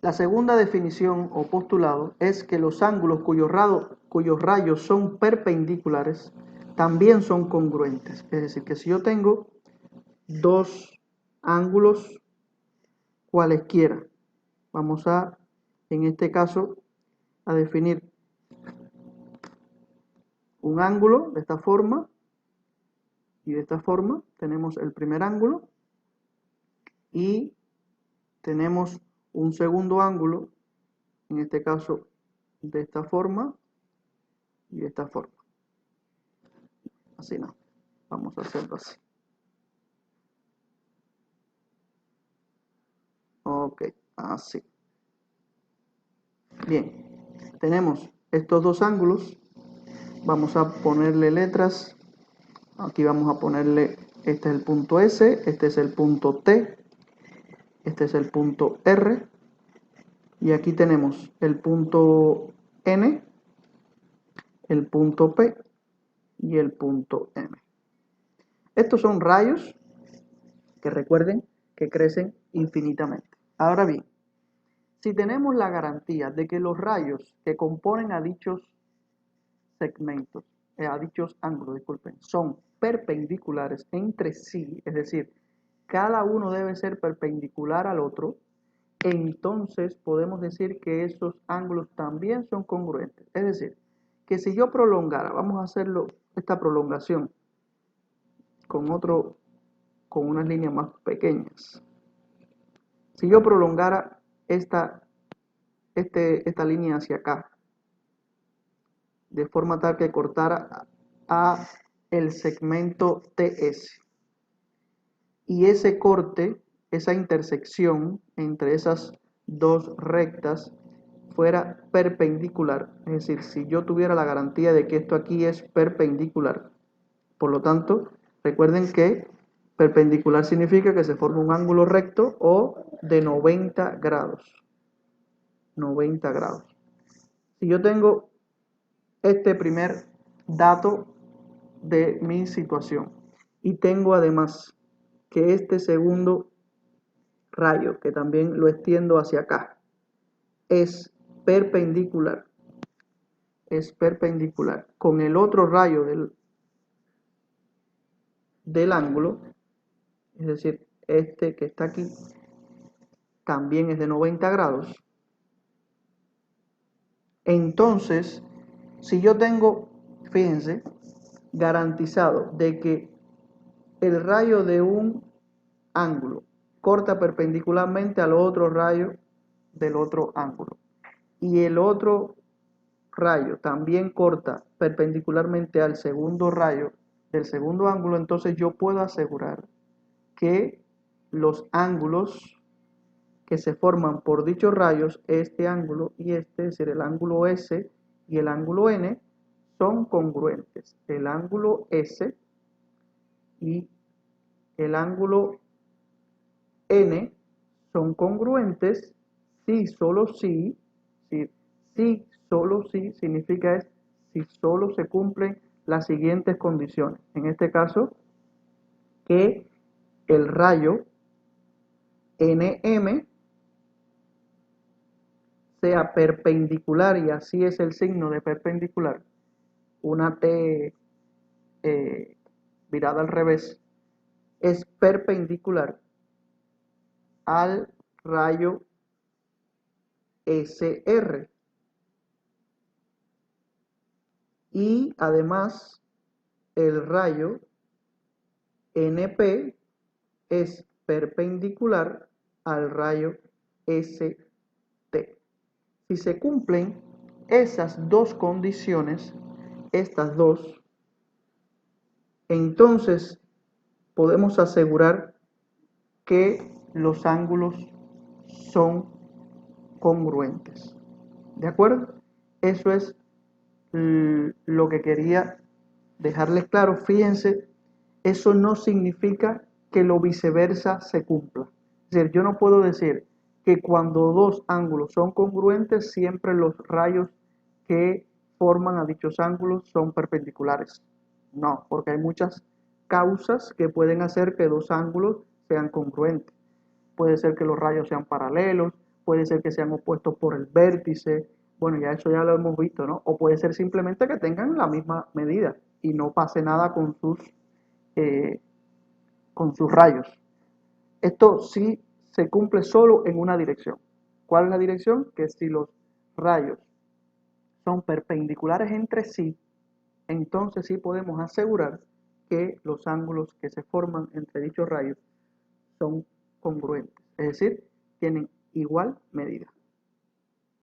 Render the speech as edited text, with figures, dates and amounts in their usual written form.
La segunda definición o postulado es que los ángulos cuyos rayos son perpendiculares también son congruentes. Es decir, que si yo tengo dos ángulos cualesquiera, vamos a, en este caso, a definir un ángulo de esta forma y de esta forma. Tenemos el primer ángulo y tenemos un segundo ángulo, en este caso de esta forma y de esta forma. Así no, vamos a hacerlo así. Ok, así. Bien, tenemos estos dos ángulos. Vamos a ponerle letras. Aquí vamos a ponerle, este es el punto S, este es el punto T, este es el punto R. Y aquí tenemos el punto N, el punto P y el punto M. Estos son rayos que recuerden que crecen infinitamente. Ahora bien, si tenemos la garantía de que los rayos que componen a dichos segmentos, a dichos ángulos, disculpen, son perpendiculares entre sí, es decir, cada uno debe ser perpendicular al otro, entonces podemos decir que esos ángulos también son congruentes. Es decir, que si yo prolongara, vamos a hacerlo, esta prolongación con unas líneas más pequeñas. Si yo prolongara esta línea hacia acá, de forma tal que cortara a el segmento TS, y ese corte, esa intersección entre esas dos rectas fuera perpendicular, es decir, si yo tuviera la garantía de que esto aquí es perpendicular, por lo tanto, recuerden que perpendicular significa que se forma un ángulo recto o de 90 grados. 90 grados. Si yo tengo este primer dato de mi situación y tengo además que este segundo rayo, que también lo extiendo hacia acá, es perpendicular con el otro rayo del ángulo, es decir, este que está aquí también es de 90 grados. Entonces, si yo tengo, fíjense, garantizado de que el rayo de un ángulo corta perpendicularmente al otro rayo del otro ángulo y el otro rayo también corta perpendicularmente al segundo rayo del segundo ángulo, entonces yo puedo asegurar que los ángulos que se forman por dichos rayos, este ángulo y este, es decir, el ángulo S y el ángulo N, son congruentes. El ángulo S y el ángulo N son congruentes si solo si, si solo si significa es si solo se cumplen las siguientes condiciones. En este caso, que el rayo NM sea perpendicular, y así es el signo de perpendicular, una T virada al revés, es perpendicular al rayo SR. Y además el rayo NP es perpendicular al rayo ST. Si se cumplen esas dos condiciones, estas dos, entonces podemos asegurar que los ángulos son congruentes. ¿De acuerdo? Eso es lo que quería dejarles claro. Fíjense, eso no significa que lo viceversa se cumpla. Es decir, yo no puedo decir que cuando dos ángulos son congruentes, siempre los rayos que forman a dichos ángulos son perpendiculares. No, porque hay muchas causas que pueden hacer que dos ángulos sean congruentes. Puede ser que los rayos sean paralelos, puede ser que sean opuestos por el vértice, bueno, ya eso ya lo hemos visto, ¿no? O puede ser simplemente que tengan la misma medida y no pase nada eh, con sus rayos. Esto sí se cumple solo en una dirección. ¿Cuál es la dirección? Que si los rayos son perpendiculares entre sí, entonces sí podemos asegurar que los ángulos que se forman entre dichos rayos son congruentes, es decir, tienen igual medida.